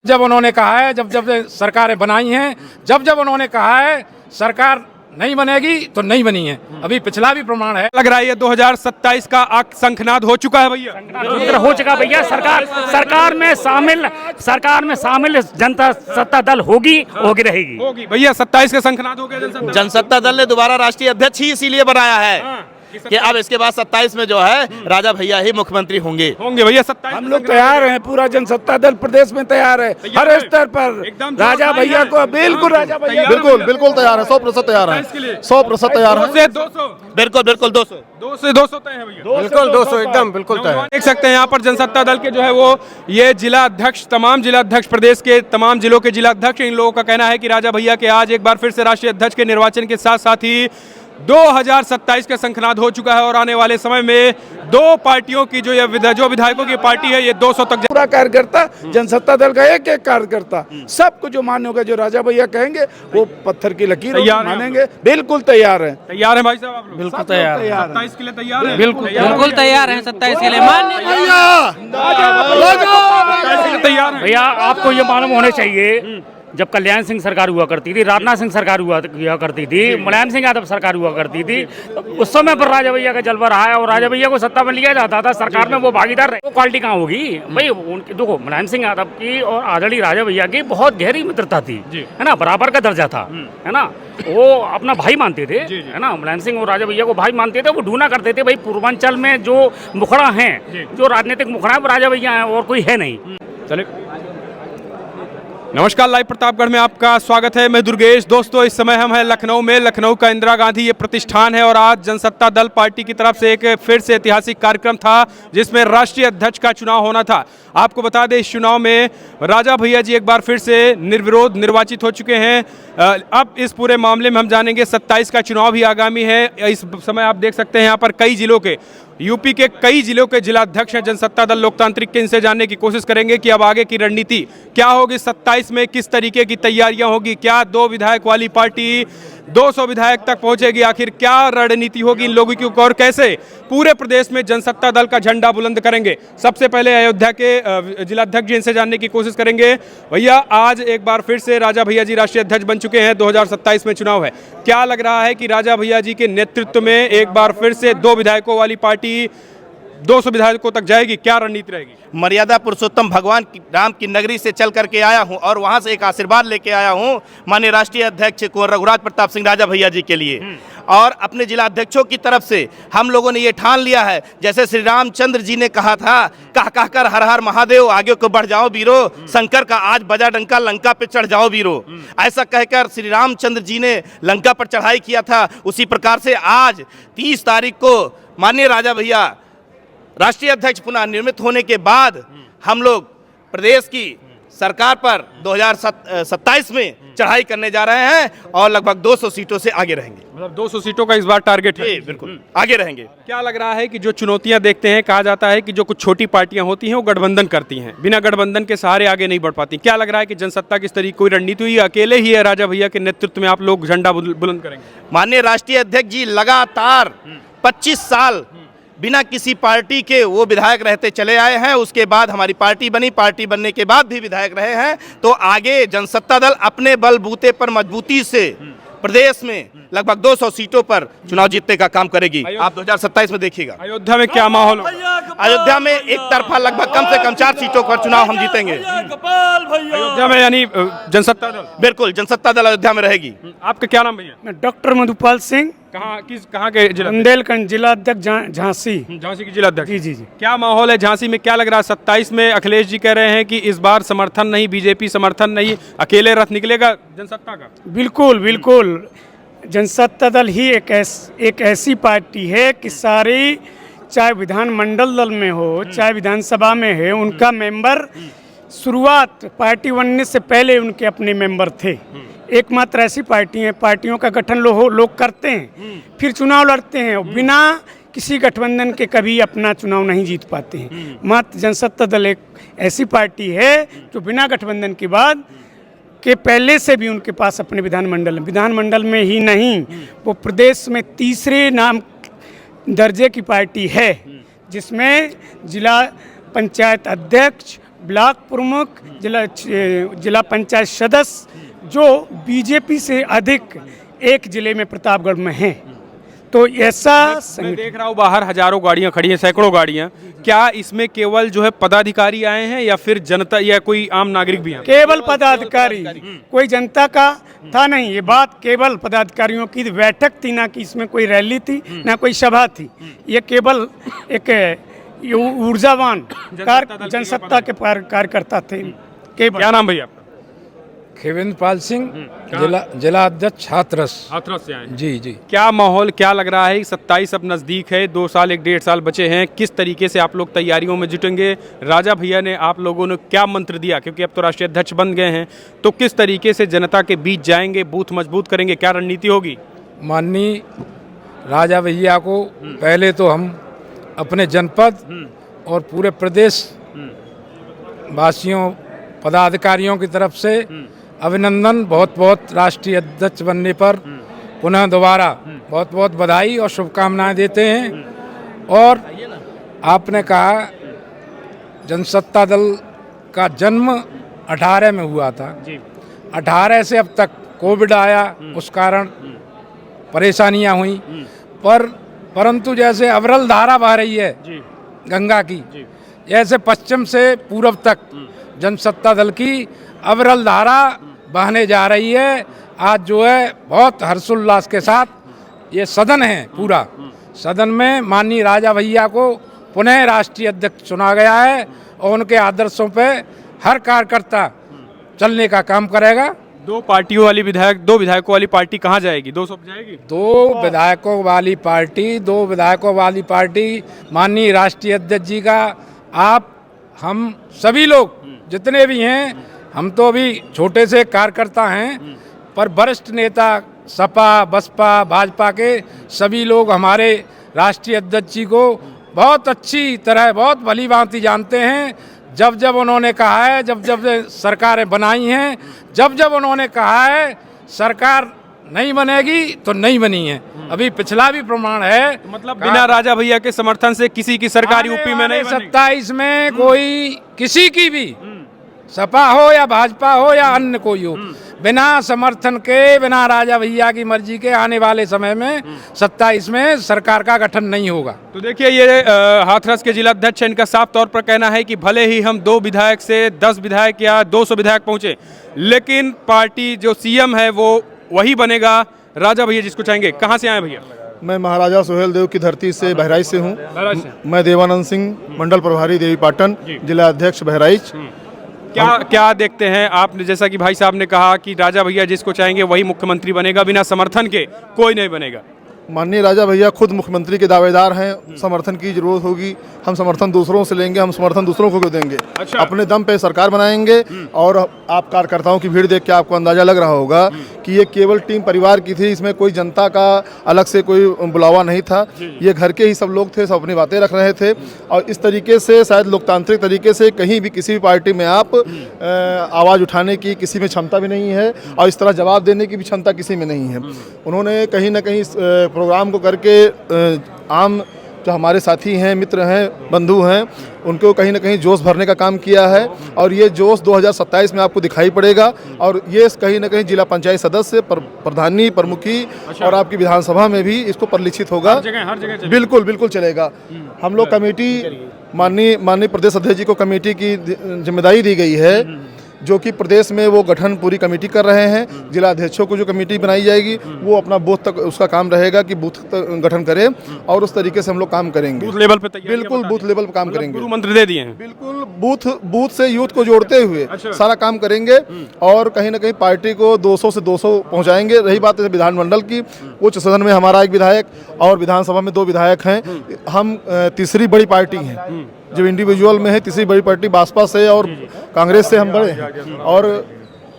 जब उन्होंने कहा है, जब जब सरकारें बनाई हैं, जब जब उन्होंने कहा है सरकार नहीं बनेगी तो नहीं बनी है। अभी पिछला भी प्रमाण है। लग रहा है ये 2027 का शंखनाद हो चुका है भैया। हो चुका भैया। सरकार में शामिल जनता सत्ता दल होगी रहेगी। भैया 27 का शंखनाद हो गया। जनसत्ता दल ने दोबारा राष्ट्रीय अध्यक्ष ही इसीलिए बनाया है कि अब इसके बाद 27 में जो है राजा भैया ही मुख्यमंत्री होंगे भैया 27। हम लोग तैयार हैं, पूरा जनसत्ता दल प्रदेश में तैयार है, हर स्तर पर राजा भैया को बिल्कुल राजा भैया बिल्कुल तैयार है, 100% तैयार है, 100% तैयार है। 200 बिल्कुल 200 तय है भैया। बिल्कुल 200 एकदम बिल्कुल तैयार। देख सकते हैं यहाँ पर जनसत्ता दल के जो है वो ये जिला अध्यक्ष, तमाम जिला अध्यक्ष, प्रदेश के तमाम जिलों के जिला अध्यक्ष, इन लोगों का कहना है कि राजा भैया के आज एक बार फिर से राष्ट्रीय अध्यक्ष के निर्वाचन के साथ साथ ही 2027 का शंखनाद हो चुका है और आने वाले समय में दो पार्टियों की जो विधायकों की पार्टी है ये 200 तक। पूरा कार्यकर्ता जनसत्ता दल का एक एक कार्यकर्ता सबको जो मान्य होगा, जो राजा भैया कहेंगे वो पत्थर की लकीर मानेंगे। बिल्कुल तैयार है। तैयार है भाई साहब आप लोग? बिल्कुल तैयार है। 27 के लिए तैयार है? बिल्कुल तैयार हैं 27 के लिए। तैयार है भैया। आपको ये मालूम होने चाहिए, जब कल्याण सिंह सरकार हुआ करती थी, राजनाथ सिंह सरकार हुआ करती थी, मुलायम सिंह यादव सरकार हुआ करती थी, तो उस समय पर राजा भैया का जलवा रहा है और राजा भैया को सत्ता में लिया जाता था। सरकार में वो भागीदार रहे। वो क्वालिटी कहाँ होगी भाई? उनकी देखो, मुलायम सिंह यादव की और आदरणीय राजा भैया की बहुत गहरी मित्रता थी, है ना, बराबर का दर्जा था, है ना। वो अपना भाई मानते थे, है ना, मुलायम सिंह और राजा भैया को भाई मानते थे। वो ढूंढा करते थे भाई पूर्वांचल में जो मुखड़ा है, जो राजनीतिक मुखड़ा है वो राजा भैया है और कोई है नहीं। चले। नमस्कार, लाइव प्रतापगढ़ में आपका स्वागत है। मैं दुर्गेश। दोस्तों, इस समय हम हैं लखनऊ में। लखनऊ का इंदिरा गांधी ये प्रतिष्ठान है और आज जनसत्ता दल पार्टी की तरफ से एक फिर से ऐतिहासिक कार्यक्रम था जिसमें राष्ट्रीय अध्यक्ष का चुनाव होना था। आपको बता दें, इस चुनाव में राजा भैया जी एक बार फिर से निर्विरोध निर्वाचित हो चुके हैं। अब इस पूरे मामले में हम जानेंगे। 27 का चुनाव भी आगामी है। इस समय आप देख सकते हैं यहाँ पर कई जिलों के, यूपी के कई जिलों के जिलाध्यक्ष हैं जनसत्ता दल लोकतांत्रिक के। इनसे जानने की कोशिश करेंगे कि अब आगे की रणनीति क्या होगी, 27 में किस तरीके की तैयारियां होगी, क्या 2 विधायक वाली पार्टी 200 विधायक तक पहुंचेगी, आखिर क्या रणनीति होगी इन लोगों की और कैसे पूरे प्रदेश में जनसत्ता दल का झंडा बुलंद करेंगे। सबसे पहले अयोध्या के जिलाध्यक्ष जी, इनसे जानने की कोशिश करेंगे। भैया, आज एक बार फिर से राजा भैया जी राष्ट्रीय अध्यक्ष बन चुके हैं। 2027 में चुनाव है। क्या लग रहा है कि राजा भैया जी के नेतृत्व में एक बार फिर से 2 विधायकों वाली पार्टी 200 विधायकों तक जाएगी? क्या रणनीति रहेगी? मर्यादा पुरुषोत्तम भगवान राम की नगरी से चल करके आया हूं और वहां से एक आशीर्वाद लेके आया हूं माननीय राष्ट्रीय अध्यक्ष कुंवर रघुराज प्रताप सिंह राजा भैया जी के लिए। और अपने जिला अध्यक्षों की तरफ से हम लोगों ने ये ठान लिया है, जैसे श्री रामचंद्र जी ने कहा था, कह कहकर हर हर महादेव आगे को बढ़ जाओ वीरो, शंकर का आज बजा डंका लंका पे चढ़ जाओ वीरो। ऐसा कहकर श्री रामचंद्र जी ने लंका पर चढ़ाई किया था। उसी प्रकार से आज 30 तारीख को माननीय राजा भैया राष्ट्रीय अध्यक्ष पुनः निर्मित होने के बाद हम लोग प्रदेश की सरकार पर 2027 में चढ़ाई करने जा रहे हैं और लगभग 200 सीटों से आगे रहेंगे। मतलब 200 सीटों का इस बार टारगेट है? बिल्कुल आगे रहेंगे। क्या लग रहा है कि जो चुनौतियां देखते हैं, कहा जाता है कि जो कुछ छोटी पार्टियां होती हैं वो गठबंधन करती हैं, बिना गठबंधन के सहारे आगे नहीं बढ़ पाती। क्या लग रहा है कि जनसत्ता किस तरीके कोई रणनीति हुई, अकेले ही है राजा भैया के नेतृत्व में आप लोग झंडा बुलंद करेंगे? माननीय राष्ट्रीय अध्यक्ष जी लगातार 25 साल बिना किसी पार्टी के वो विधायक रहते चले आए हैं। उसके बाद हमारी पार्टी बनी, पार्टी बनने के बाद भी विधायक रहे हैं। तो आगे जनसत्ता दल अपने बलबूते पर मजबूती से प्रदेश में लगभग 200 सीटों पर चुनाव जीतने का काम करेगी। आप 2027 में देखिएगा। अयोध्या में क्या माहौल होगा? अयोध्या में एक तरफा लगभग कम से कम 4 सीटों पर चुनाव हम जीतेंगे। अयोध्या में यानी जनसत्ता दल? बिल्कुल, जनसत्ता दल अयोध्या में रहेगी। आपका क्या नाम भैया? मैं डॉक्टर मधुपाल सिंह, कहाँ के जिला? बुंदेलखंड जिला अध्यक्ष, झांसी। झांसी की जिला अध्यक्ष। जी जी जी। क्या माहौल है झांसी में? क्या लग रहा है 27 में? अखिलेश जी कह रहे हैं कि इस बार समर्थन नहीं, बीजेपी समर्थन नहीं, अकेले रथ निकलेगा जनसत्ता का। बिल्कुल बिल्कुल। जनसत्ता दल ही एक ऐसी पार्टी है कि सारी, चाहे विधानमंडल दल में हो चाहे विधानसभा में है, उनका मेंबर शुरुआत पार्टी बनने से पहले उनके अपने मेंबर थे। एकमात्र ऐसी पार्टी है, पार्टियों का गठन लोग करते हैं, फिर चुनाव लड़ते हैं और बिना किसी गठबंधन के कभी अपना चुनाव नहीं जीत पाते हैं। मात्र जनसत्ता दल एक ऐसी पार्टी है जो बिना गठबंधन के बाद के पहले से भी उनके पास अपने विधानमंडल में ही नहीं, वो प्रदेश में तीसरे नाम दर्जे की पार्टी है, जिसमें जिला पंचायत अध्यक्ष ब्लॉक प्रमुख, जिला पंचायत सदस्य जो बीजेपी से अधिक एक जिले में प्रतापगढ़ में हैं। तो ऐसा मैं देख रहा हूँ बाहर हजारों गाड़ियां खड़ी हैं, सैकड़ों गाड़ियां। क्या इसमें केवल जो है पदाधिकारी आए हैं या फिर जनता या कोई आम नागरिक भी हैं? केवल पदाधिकारी, कोई जनता का था नहीं। ये बात केवल पदाधिकारियों की बैठक थी, ना कि इसमें कोई रैली थी ना कोई सभा थी। ये केवल एक ऊर्जावान जनसत्ता के कार्यकर्ता थे केवल। क्या नाम भैया आपका? खेवेंद्रपाल सिंह, जिला अध्यक्ष हाथरस। हाथरस से आए हैं। जी जी। क्या माहौल क्या लग रहा है? 27 अब नज़दीक है, 2 साल 1.5 साल बचे हैं। किस तरीके से आप लोग तैयारियों में जुटेंगे? राजा भैया ने आप लोगों ने क्या मंत्र दिया, क्योंकि अब तो राष्ट्रीय अध्यक्ष बन गए हैं, तो किस तरीके से जनता के बीच जाएंगे, बूथ मजबूत करेंगे, क्या रणनीति होगी? माननीय राजा भैया को पहले तो हम अपने जनपद और पूरे प्रदेश वासियों पदाधिकारियों की तरफ से अभिनंदन, बहुत बहुत राष्ट्रीय अध्यक्ष बनने पर पुनः दोबारा बहुत बहुत बधाई और शुभकामनाएं देते हैं। और आपने कहा जनसत्ता दल का जन्म 18 में हुआ था। 18 से अब तक कोविड आया, उस कारण परेशानियां हुई, परंतु जैसे अविरल धारा बह रही है गंगा की, जैसे पश्चिम से पूर्व तक जनसत्ता दल की अविरल धारा बहने जा रही है। आज जो है बहुत हर्षोल्लास के साथ ये सदन है, पूरा सदन में माननीय राजा भैया को पुनः राष्ट्रीय अध्यक्ष चुना गया है और उनके आदर्शों पे हर कार्यकर्ता चलने का काम करेगा। 2 पार्टियों वाली विधायक, 2 विधायकों वाली पार्टी कहाँ जाएगी? 200 जाएगी? 2 विधायकों वाली पार्टी, 2 विधायकों वाली पार्टी माननीय राष्ट्रीय अध्यक्ष जी का आप हम सभी लोग जितने भी हैं, हम तो अभी छोटे से कार्यकर्ता हैं, पर वरिष्ठ नेता सपा बसपा भाजपा के सभी लोग हमारे राष्ट्रीय अध्यक्ष जी को बहुत अच्छी तरह, बहुत भली भांति जानते हैं। जब जब उन्होंने कहा है, जब जब सरकारें बनाई हैं, जब जब उन्होंने कहा है सरकार नहीं बनेगी तो नहीं बनी है। अभी पिछला भी प्रमाण है। तो मतलब बिना राजा भैया के समर्थन से किसी की सरकार यूपी में नहीं बनेगी? 27 में कोई किसी की भी, सपा हो या भाजपा हो या अन्य कोई हो, बिना समर्थन के, बिना राजा भैया की मर्जी के आने वाले समय में 27 में सरकार का गठन नहीं होगा। तो देखिए ये हाथरस के जिला अध्यक्ष, इनका साफ तौर पर कहना है कि भले ही हम 2 विधायक से 10 विधायक या 200 विधायक पहुंचे, लेकिन पार्टी जो सीएम है वो वही बनेगा, राजा भैया जिसको चाहेंगे। कहाँ से आए भैया? मैं महाराजा सुहेल देव की धरती से बहराइच से हूँ। मैं देवानंद सिंह, मंडल प्रभारी देवी पाटन, जिला अध्यक्ष बहराइच। क्या देखते हैं आपने, जैसा कि भाई साहब ने कहा कि राजा भैया जिसको चाहेंगे वही मुख्यमंत्री बनेगा, बिना समर्थन के कोई नहीं बनेगा? माननीय राजा भैया खुद मुख्यमंत्री के दावेदार हैं। समर्थन की जरूरत होगी, हम समर्थन दूसरों से लेंगे, हम समर्थन दूसरों को देंगे। अच्छा। अपने दम पे सरकार बनाएंगे। और आप कार्यकर्ताओं की भीड़ देख के आपको अंदाजा लग रहा होगा कि ये केवल टीम परिवार की थी, इसमें कोई जनता का अलग से कोई बुलावा नहीं था। ये घर के ही सब लोग थे, सब अपनी बातें रख रहे थे। और इस तरीके से शायद लोकतांत्रिक तरीके से कहीं भी किसी भी पार्टी में आप आवाज़ उठाने की किसी में क्षमता भी नहीं है, और इस तरह जवाब देने की भी क्षमता किसी में नहीं है। उन्होंने कहीं ना कहीं प्रोग्राम को करके आम जो हमारे साथी हैं, मित्र हैं, बंधु हैं, उनको कहीं ना कहीं जोश भरने का काम किया है। और ये जोश 2027 में आपको दिखाई पड़ेगा। और ये कहीं ना कहीं जिला पंचायत सदस्य, प्रधानी, प्रमुखी और आपकी विधानसभा में भी इसको परिलक्षित होगा। हर जगह बिल्कुल बिल्कुल चलेगा। हम लोग कमेटी, माननीय प्रदेश अध्यक्ष जी को कमेटी की जिम्मेदारी दी गई है, जो कि प्रदेश में वो गठन पूरी कमेटी कर रहे हैं। जिला अध्यक्षों को जो कमेटी बनाई जाएगी वो अपना बूथ तक उसका काम रहेगा कि बूथ तक गठन करें, और उस तरीके से हम लोग काम करेंगे। बूथ लेवल पे तैयारी, बिल्कुल बूथ लेवल पे काम करेंगे। गुरु मंत्र दे दिए हैं। बिल्कुल बूथ से यूथ को जोड़ते हुए सारा काम करेंगे। और कहीं ना कहीं पार्टी को 200 से 200 पहुंचाएंगे। रही बात है विधानमंडल की, उच्च सदन में हमारा 1 विधायक और विधानसभा में 2 विधायक हैं। हम तीसरी बड़ी पार्टी हैं, जब इंडिविजुअल में है तीसरी बड़ी पार्टी भाजपा से और कांग्रेस से हम बड़े हैं। और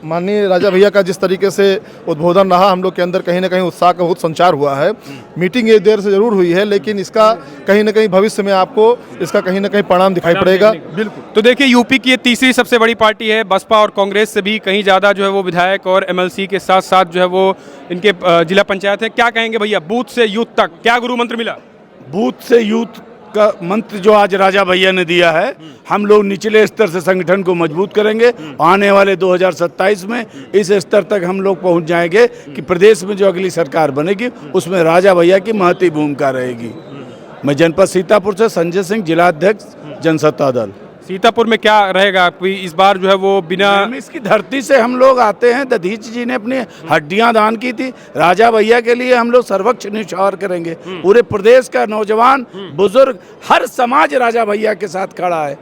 माननीय राजा भैया का जिस तरीके से उद्बोधन रहा, हम लोग के अंदर कहीं ना कहीं उत्साह का बहुत संचार हुआ है। मीटिंग ये देर से जरूर हुई है, लेकिन इसका कहीं ना कहीं भविष्य में आपको इसका कहीं ना कहीं परिणाम दिखाई पड़ेगा। बिल्कुल। तो देखिए यूपी की ये तीसरी सबसे बड़ी पार्टी है। बसपा और कांग्रेस से भी कहीं ज़्यादा जो है वो विधायक और MLC के साथ साथ जो है वो इनके जिला पंचायत है। क्या कहेंगे भैया, बूथ से यूथ तक क्या गुरु मंत्र मिला? बूथ से यूथ का मंत्र जो आज राजा भैया ने दिया है, हम लोग निचले स्तर से संगठन को मजबूत करेंगे। आने वाले 2027 में इस स्तर तक हम लोग पहुंच जाएंगे कि प्रदेश में जो अगली सरकार बनेगी उसमें राजा भैया की महती भूमिका रहेगी। मैं जनपद सीतापुर से संजय सिंह, जिला अध्यक्ष जनसत्ता दल। सीतापुर में क्या रहेगा कोई इस बार जो है वो बिना इसकी धरती से हम लोग आते हैं। दधीच जी ने अपनी हड्डियां दान की थी। राजा भैया के लिए हम लोग सर्वोच्च न्यौछावर करेंगे। पूरे प्रदेश का नौजवान, बुजुर्ग, हर समाज राजा भैया के साथ खड़ा है।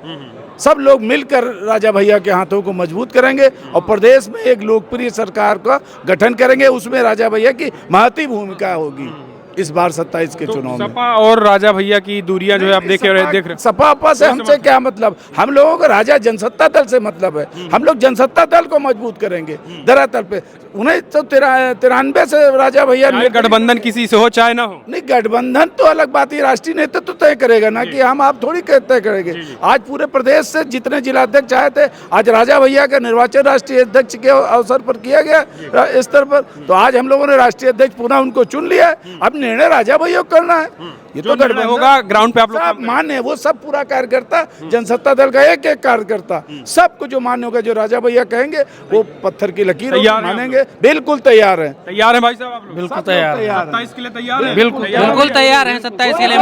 सब लोग मिलकर राजा भैया के हाथों को मजबूत करेंगे और प्रदेश में एक लोकप्रिय सरकार का गठन करेंगे। उसमें राजा भैया की महती भूमिका होगी इस बार 27 के चुनाव में। सपा और राजा भैया की दूरियां जो है आप देख रहे सपा अपा से हमसे क्या मतलब? हम लोगों को राजा जनसत्ता दल से मतलब है। हम लोग जनसत्ता दल को मजबूत करेंगे। धरातल पे 1993 से राजा भैया गठबंधन किसी से हो चाहे ना हो, नहीं, गठबंधन तो अलग बात है, राष्ट्रीय नेतृत्व तो तय करेगा ना कि हम आप थोड़ी तय करेंगे। आज पूरे प्रदेश से जितने जिलाध्यक्ष आए थे, आज राजा भैया का निर्वाचन राष्ट्रीय अध्यक्ष के अवसर पर किया गया स्तर पर, तो आज हम लोगों ने राष्ट्रीय अध्यक्ष पुनः उनको चुन लिया है। अब निर्णय राजा भैया को करना है। ये तो गठबंधन होगा ग्राउंड पे आप लोग मान्य है। वो सब पूरा कार्यकर्ता, जनसत्ता दल का एक एक कार्यकर्ता, सबको जो मान्य होगा, जो राजा भैया कहेंगे वो पत्थर की लकीर मानेंगे। बिल्कुल तैयार है। तैयार है भाई साहब आप लोग? बिल्कुल तैयार है। 27 के लिए तैयार है? बिल्कुल तैयार हैं 27 के लिए।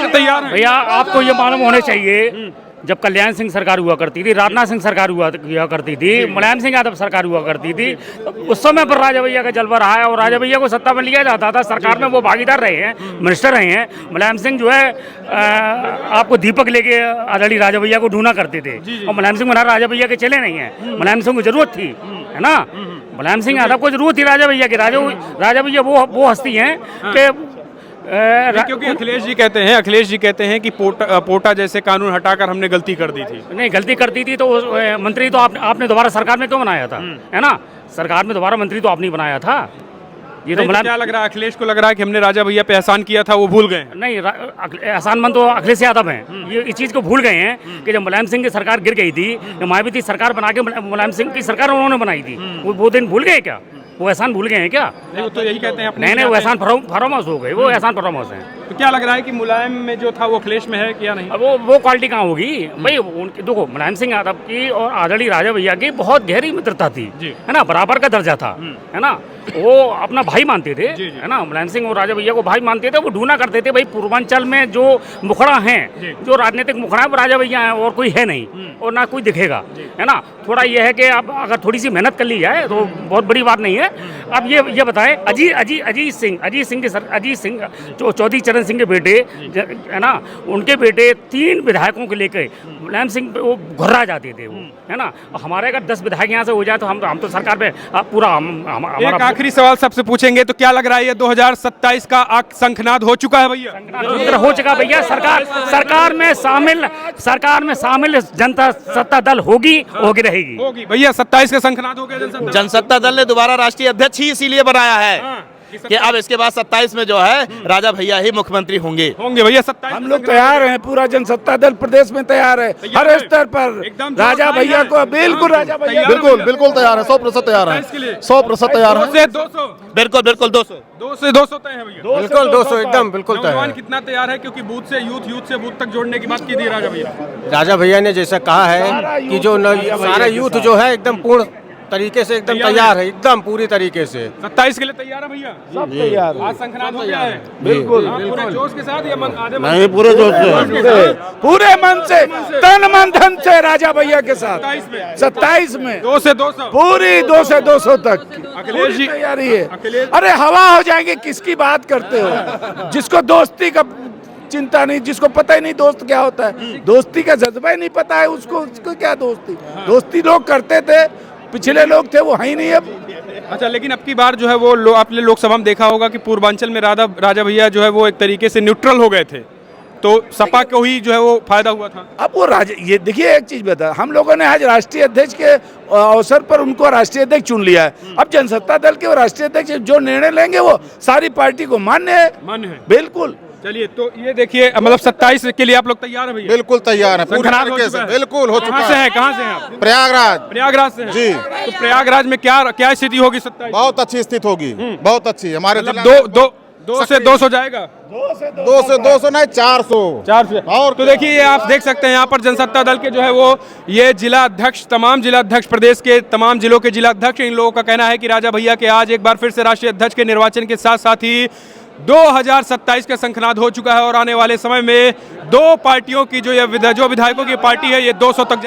तैयार है भैया आपको ये मालूम होने चाहिए, जब कल्याण सिंह सरकार हुआ करती थी, राजनाथ सिंह सरकार हुआ करती थी, मुलायम सिंह यादव सरकार हुआ करती थी, तो उस समय पर राजा भैया का जलवा रहा है और राजा भैया को सत्ता में लिया जाता था। सरकार में वो भागीदार रहे हैं, मिनिस्टर रहे हैं। मुलायम सिंह जो है आपको दीपक लेके आदरणीय राजा भैया को ढूंढा करते थे और मुलायम सिंह राजा भैया के चले नहीं हैं। मुलायम सिंह को जरूरत थी, है ना, मुलायम सिंह यादव को जरूरत थी राजा भैया की। राजा भैया वो हस्ती हैं कि क्योंकि अखिलेश जी कहते हैं कि पोटा जैसे कानून हटाकर हमने गलती कर दी थी। नहीं, गलती करती थी तो मंत्री तो आपने दोबारा सरकार में क्यों बनाया था, है ना? सरकार में दोबारा मंत्री तो आपने बनाया था। ये तो क्या लग रहा है, अखिलेश को लग रहा है कि हमने राजा भैया पे एहसान किया था, वो भूल गए? नहीं, एहसानमंद तो अखिलेश यादव हैं। ये इस चीज़ को भूल गए हैं कि जब मुलायम सिंह की सरकार गिर गई थी, मायावती सरकार बना के मुलायम सिंह की सरकार उन्होंने बनाई थी, वो दिन भूल गए क्या? वो एहसान भूल गए हैं क्या? नहीं, वो तो यही कहते हैं। नहीं, वो एहसान फरामोश हो गए, वो एहसान फरामोश हैं। तो क्या लग रहा है कि मुलायम में जो था वो अखिलेश में है क्या नहीं? अब वो क्वालिटी कहाँ होगी भाई? उनकी देखो, मुलायम सिंह यादव की और आदरणीय राजा भैया की बहुत गहरी मित्रता थी, है ना, बराबर का दर्जा था, है ना, वो अपना भाई मानते थे, है ना, मुलायम सिंह और राजा भैया को भाई मानते थे। वो ढूंढा करते थे भाई पूर्वांचल में जो मुखड़ा है, जो राजनीतिक मुखड़ा है वो राजा भैया है और कोई है नहीं और ना कोई दिखेगा, है ना। थोड़ा ये है कि अब अगर थोड़ी सी मेहनत कर ली जाए तो बहुत बड़ी बात नहीं है। अब ये बताएं, अजीत सिंह जो चौधरी चरण सिंह के बेटे, है ना, उनके बेटे 3 विधायकों को लेकर मुलायम सिंह वो घुर्रा जाते थे, वो, है ना। हमारे अगर 10 विधायक यहाँ से हो जाए तो हम तो सरकार पे पूरा हमारा। आखिरी सवाल सबसे पूछेंगे, तो क्या लग रहा है ये 2027 का शंखनाद हो चुका है भैया? हो चुका भैया। सरकार में शामिल जनता सत्ता दल होगी रहेगी भैया। 27 का शंखनाद हो गया जनसत्ता दल ने दोबारा राष्ट्रीय अध्यक्ष ही इसीलिए बनाया है कि अब इसके बाद 27 में जो है राजा भैया ही मुख्यमंत्री होंगे भैया। 27 हम लोग तैयार हैं, पूरा जनसत्ता दल प्रदेश में तैयार है, हर स्तर पर राजा भैया को। बिल्कुल राजा भैया बिल्कुल तैयार है, 100% तैयार है, 100% तैयार है। 200 बिल्कुल 200 से 200 तय है भैया। बिल्कुल 200 एकदम बिल्कुल तय नौजवान है। कितना तैयार है? क्योंकि बूथ से यूथ से बूथ तक जोड़ने की बात की थी राजा भैया ने जैसा कहा है कि जो सारा यूथ जो है एकदम पूर्ण तरीके से एकदम तैयार है, एकदम पूरी तरीके से। 27 के लिए तैयार है भैया? सब तैयार है। आज शंखनाद हो गया है बिल्कुल पूरे जोश के साथ या आधे नहीं, पूरे जोश से, पूरे मन से, तन मन धन से राजा भैया के साथ 27 में 2 से 200 पूरी 2 से 200 तक अखिलेश जी तैयारी है। अरे हवा हो जाएंगे, किसकी बात करते हो? जिसको दोस्ती का चिंता नहीं, जिसको पता ही नहीं दोस्त क्या होता है, दोस्ती का जज्बा ही नहीं पता है, उसको क्या दोस्ती लोग करते थे, पिछले लोग थे, वो है ही नहीं अब। अच्छा, लेकिन अब की बार जो है वो आपने लोकसभा में देखा होगा कि पूर्वांचल में राजा भैया जो है वो एक तरीके से न्यूट्रल हो गए थे, तो सपा को ही जो है वो फायदा हुआ था। अब वो ये देखिए, एक चीज बता, हम लोगों ने आज राष्ट्रीय अध्यक्ष के अवसर पर उनको राष्ट्रीय अध्यक्ष चुन लिया है। अब जनसत्ता दल के राष्ट्रीय अध्यक्ष जो निर्णय लेंगे वो सारी पार्टी को मान्य है। बिल्कुल। चलिए, तो ये देखिए, मतलब 27 के लिए आप लोग तैयार हैं भैया? बिल्कुल तैयार है, पूरी शंखनाद हो तरीके चुका से, है? बिल्कुल हो चुका है। कहाँ से हैं आप? प्रयागराज से हैं? जी। तो प्रयागराज में क्या स्थिति होगी 27? बहुत अच्छी स्थिति होगी, बहुत अच्छी। हमारे मतलब जिला 2 से 200 जाएगा, 200 नहीं 400। 400। और तो देखिए ये आप देख सकते हैं यहाँ पर जनसत्ता दल के जो है वो ये जिला अध्यक्ष, तमाम जिला अध्यक्ष, प्रदेश के तमाम जिलों के जिला अध्यक्ष, इन लोगों का कहना है कि राजा भैया के आज एक बार फिर से राष्ट्रीय अध्यक्ष के निर्वाचन के साथ साथ ही 2027 का शंखनाद हो चुका है और आने वाले समय में दो पार्टियों की जो विधायकों की पार्टी है ये 200 तक